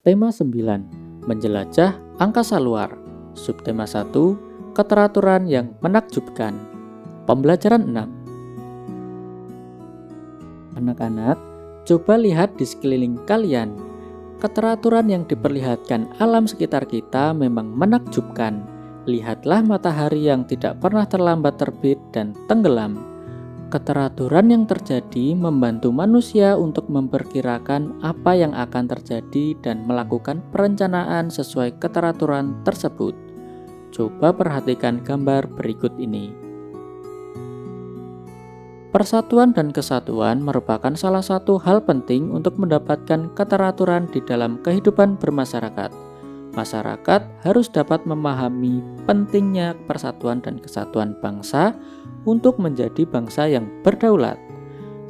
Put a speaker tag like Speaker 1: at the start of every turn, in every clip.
Speaker 1: Tema 9, menjelajah angkasa luar. Subtema 1, keteraturan yang menakjubkan. Pembelajaran 6. Anak-anak, coba lihat di sekeliling kalian. Keteraturan yang diperlihatkan alam sekitar kita memang menakjubkan. Lihatlah matahari yang tidak pernah terlambat terbit dan tenggelam. Keteraturan yang terjadi membantu manusia untuk memperkirakan apa yang akan terjadi dan melakukan perencanaan sesuai keteraturan tersebut. Coba perhatikan gambar berikut ini. Persatuan dan kesatuan merupakan salah satu hal penting untuk mendapatkan keteraturan di dalam kehidupan bermasyarakat. Masyarakat harus dapat memahami pentingnya persatuan dan kesatuan bangsa untuk menjadi bangsa yang berdaulat.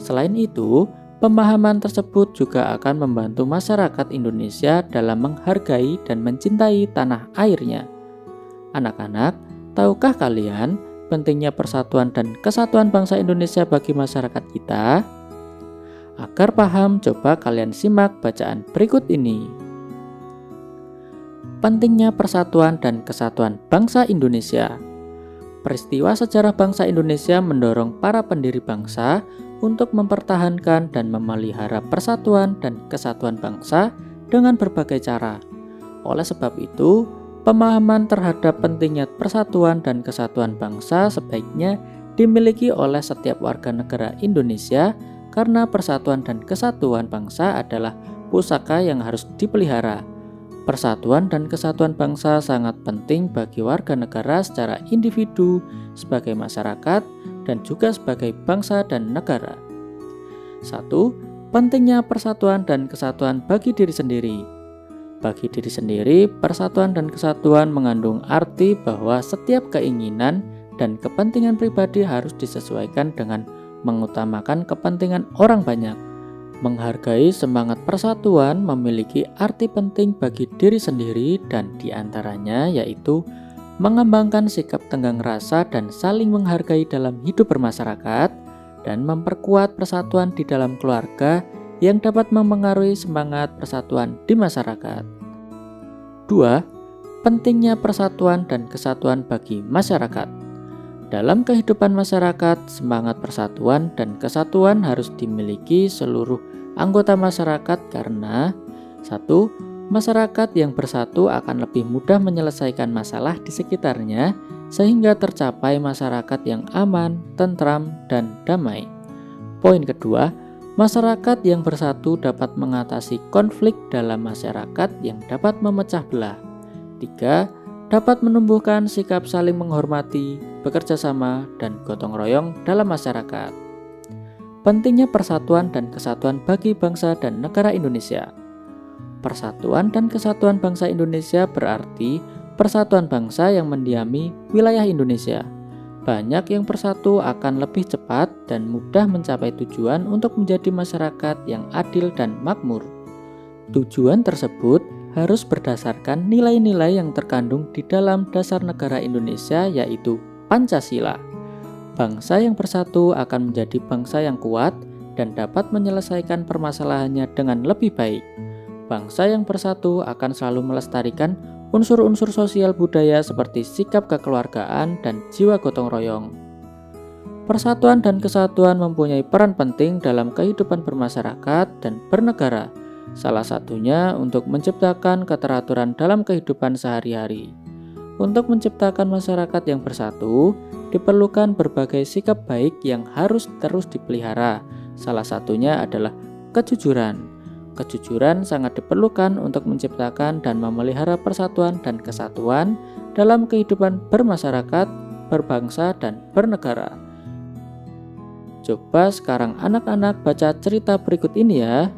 Speaker 1: Selain itu, pemahaman tersebut juga akan membantu masyarakat Indonesia dalam menghargai dan mencintai tanah airnya. Anak-anak, tahukah kalian pentingnya persatuan dan kesatuan bangsa Indonesia bagi masyarakat kita? Agar paham, coba kalian simak bacaan berikut ini. Pentingnya persatuan dan kesatuan bangsa Indonesia. Peristiwa sejarah bangsa Indonesia mendorong para pendiri bangsa untuk mempertahankan dan memelihara persatuan dan kesatuan bangsa dengan berbagai cara. Oleh sebab itu, pemahaman terhadap pentingnya persatuan dan kesatuan bangsa sebaiknya dimiliki oleh setiap warga negara Indonesia karena persatuan dan kesatuan bangsa adalah pusaka yang harus dipelihara. Persatuan dan kesatuan bangsa sangat penting bagi warga negara secara individu, sebagai masyarakat, dan juga sebagai bangsa dan negara. 1. Pentingnya persatuan dan kesatuan bagi diri sendiri. Bagi diri sendiri, persatuan dan kesatuan mengandung arti bahwa setiap keinginan dan kepentingan pribadi harus disesuaikan dengan mengutamakan kepentingan orang banyak. Menghargai semangat persatuan memiliki arti penting bagi diri sendiri dan diantaranya yaitu mengembangkan sikap tenggang rasa dan saling menghargai dalam hidup bermasyarakat dan memperkuat persatuan di dalam keluarga yang dapat mempengaruhi semangat persatuan di masyarakat. 2. Pentingnya persatuan dan kesatuan bagi masyarakat. Dalam kehidupan masyarakat, semangat persatuan dan kesatuan harus dimiliki seluruh anggota masyarakat karena 1. Masyarakat yang bersatu akan lebih mudah menyelesaikan masalah di sekitarnya sehingga tercapai masyarakat yang aman, tentram, dan damai. Poin kedua, masyarakat yang bersatu dapat mengatasi konflik dalam masyarakat yang dapat memecah belah. 3. Dapat menumbuhkan sikap saling menghormati, bekerja sama, dan gotong royong dalam masyarakat. Pentingnya persatuan dan kesatuan bagi bangsa dan negara Indonesia. Persatuan dan kesatuan bangsa Indonesia berarti persatuan bangsa yang mendiami wilayah Indonesia. Banyak yang bersatu akan lebih cepat dan mudah mencapai tujuan untuk menjadi masyarakat yang adil dan makmur. Tujuan tersebut harus berdasarkan nilai-nilai yang terkandung di dalam dasar negara Indonesia yaitu Pancasila. Bangsa yang bersatu akan menjadi bangsa yang kuat dan dapat menyelesaikan permasalahannya dengan lebih baik. Bangsa yang bersatu akan selalu melestarikan unsur-unsur sosial budaya seperti sikap kekeluargaan dan jiwa gotong royong. Persatuan dan kesatuan mempunyai peran penting dalam kehidupan bermasyarakat dan bernegara. Salah satunya untuk menciptakan keteraturan dalam kehidupan sehari-hari. Untuk menciptakan masyarakat yang bersatu, diperlukan berbagai sikap baik yang harus terus dipelihara. Salah satunya adalah kejujuran. Kejujuran sangat diperlukan untuk menciptakan dan memelihara persatuan dan kesatuan dalam kehidupan bermasyarakat, berbangsa, dan bernegara. Coba sekarang anak-anak baca cerita berikut ini ya.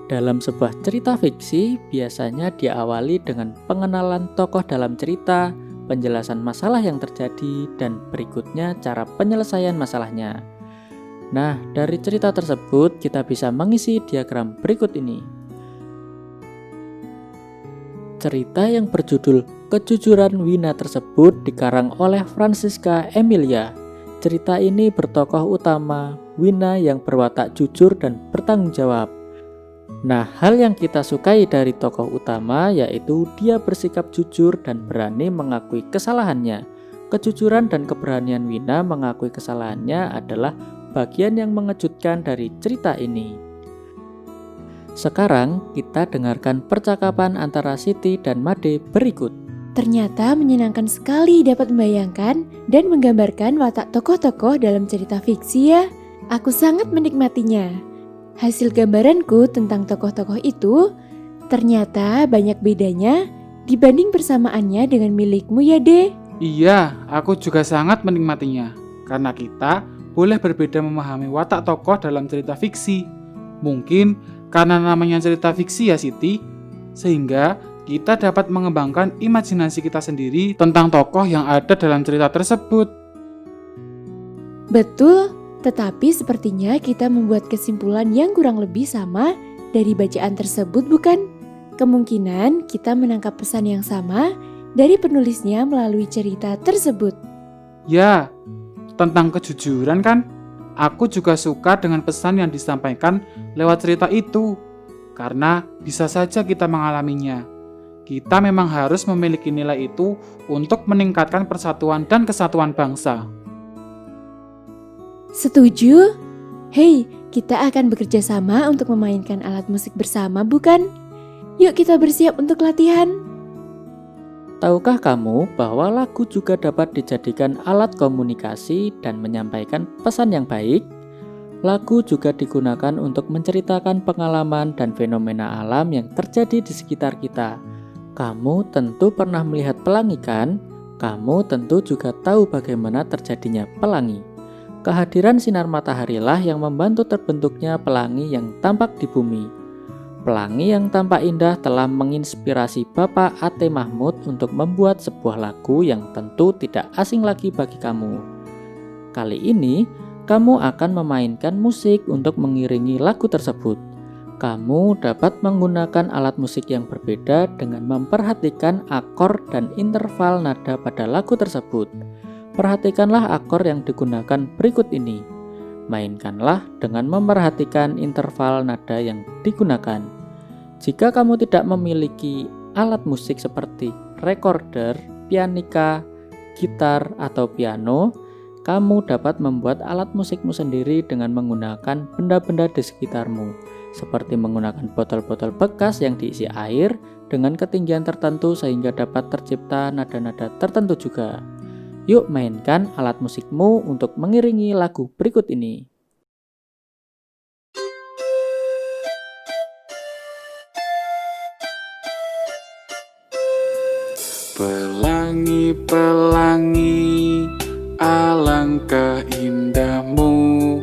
Speaker 1: Dalam sebuah cerita fiksi, biasanya diawali dengan pengenalan tokoh dalam cerita, penjelasan masalah yang terjadi, dan berikutnya cara penyelesaian masalahnya. Nah, dari cerita tersebut kita bisa mengisi diagram berikut ini. Cerita yang berjudul Kejujuran Wina tersebut dikarang oleh Francisca Emilia. Cerita ini bertokoh utama Wina yang berwatak jujur dan bertanggung jawab. Nah, hal yang kita sukai dari tokoh utama yaitu dia bersikap jujur dan berani mengakui kesalahannya. Kejujuran dan keberanian Wina mengakui kesalahannya adalah bagian yang mengejutkan dari cerita ini. Sekarang kita dengarkan percakapan antara Siti dan Made berikut.
Speaker 2: Ternyata menyenangkan sekali dapat membayangkan dan menggambarkan watak tokoh-tokoh dalam cerita fiksi ya. Aku sangat menikmatinya. Hasil gambaranku tentang tokoh-tokoh itu ternyata banyak bedanya dibanding persamaannya dengan milikmu ya, De.
Speaker 3: Iya, aku juga sangat menikmatinya. Karena kita boleh berbeda memahami watak tokoh dalam cerita fiksi. Mungkin karena namanya cerita fiksi ya Siti, sehingga kita dapat mengembangkan imajinasi kita sendiri tentang tokoh yang ada dalam cerita tersebut.
Speaker 2: Betul, tetapi sepertinya kita membuat kesimpulan yang kurang lebih sama dari bacaan tersebut, bukan? Kemungkinan kita menangkap pesan yang sama dari penulisnya melalui cerita tersebut.
Speaker 3: Ya, tentang kejujuran kan? Aku juga suka dengan pesan yang disampaikan lewat cerita itu. Karena bisa saja kita mengalaminya. Kita memang harus memiliki nilai itu untuk meningkatkan persatuan dan kesatuan bangsa.
Speaker 2: Setuju? Hei, kita akan bekerja sama untuk memainkan alat musik bersama, bukan? Yuk kita bersiap untuk latihan.
Speaker 1: Tahukah kamu bahwa lagu juga dapat dijadikan alat komunikasi dan menyampaikan pesan yang baik? Lagu juga digunakan untuk menceritakan pengalaman dan fenomena alam yang terjadi di sekitar kita. Kamu tentu pernah melihat pelangi kan? Kamu tentu juga tahu bagaimana terjadinya pelangi. Kehadiran sinar mataharilah yang membantu terbentuknya pelangi yang tampak di bumi. Pelangi yang tampak indah telah menginspirasi Bapak A.T. Mahmud untuk membuat sebuah lagu yang tentu tidak asing lagi bagi kamu. Kali ini, kamu akan memainkan musik untuk mengiringi lagu tersebut. Kamu dapat menggunakan alat musik yang berbeda dengan memperhatikan akor dan interval nada pada lagu tersebut. Perhatikanlah akor yang digunakan berikut ini. Mainkanlah dengan memperhatikan interval nada yang digunakan. Jika kamu tidak memiliki alat musik seperti recorder, pianika, gitar, atau piano, kamu dapat membuat alat musikmu sendiri dengan menggunakan benda-benda di sekitarmu, seperti menggunakan botol-botol bekas yang diisi air dengan ketinggian tertentu sehingga dapat tercipta nada-nada tertentu juga. Yuk mainkan alat musikmu untuk mengiringi lagu berikut ini.
Speaker 3: Pelangi, pelangi, alangkah indahmu,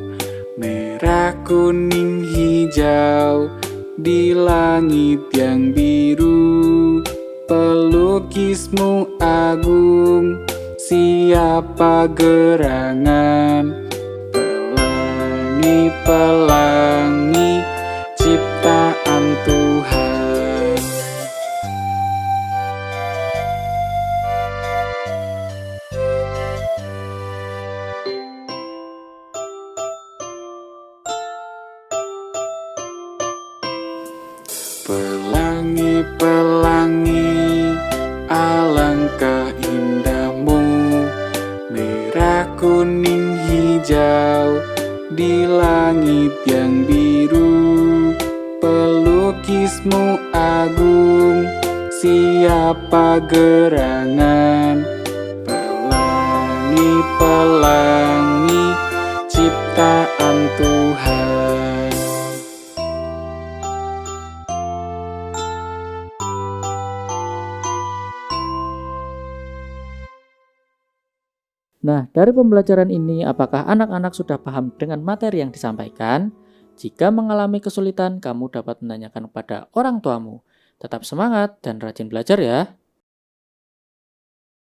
Speaker 3: merah, kuning, hijau, di langit yang biru. Pelukismu agung, siapa gerangan? Pelangi, pelangi, ciptaan Tuhan. Pelangi, pelangi, alangkah indahmu, merah, kuning, hijau, di langit yang biru. Pelukismu agung, siapa gerangan? Pelangi, pelangi, ciptaan Tuhan.
Speaker 1: Nah, dari pembelajaran ini, apakah anak-anak sudah paham dengan materi yang disampaikan? Jika mengalami kesulitan, kamu dapat menanyakan kepada orang tuamu. Tetap semangat dan rajin belajar ya.